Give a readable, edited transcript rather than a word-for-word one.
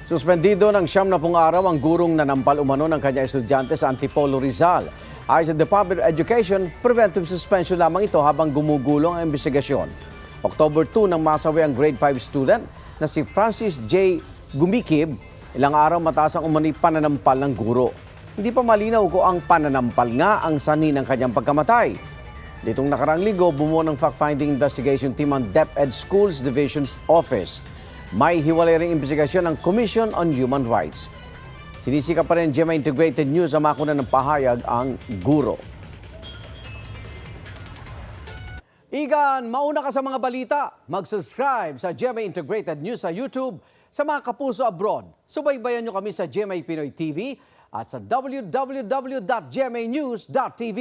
Suspendido ng 70 araw ang gurong nanampal umano ng kanyang estudyante sa Antipolo, Rizal. Ayon sa Department of Education, preventive suspension lamang ito habang gumugulong ang investigasyon. October 2 nang masawi ang grade 5 student na si Francis J. Gumikib, ilang araw mataas ang umano'y pananampal ng guro. Hindi pa malinaw kung ang pananampal nga ang sanhi ng kanyang pagkamatay. Ditong nakarang linggo, bumuo ng fact-finding investigation team ang DepEd Schools Division's Office. May hiwalay ring investigasyon ng Commission on Human Rights. Sinisika pa rin GMA Integrated News ang makuna ng pahayag ang guro. Igan, mauna ka sa mga balita. Mag-subscribe sa GMA Integrated News sa YouTube. Sa mga kapuso abroad, subaybayan nyo kami sa GMA Pinoy TV at sa www.gmanews.tv.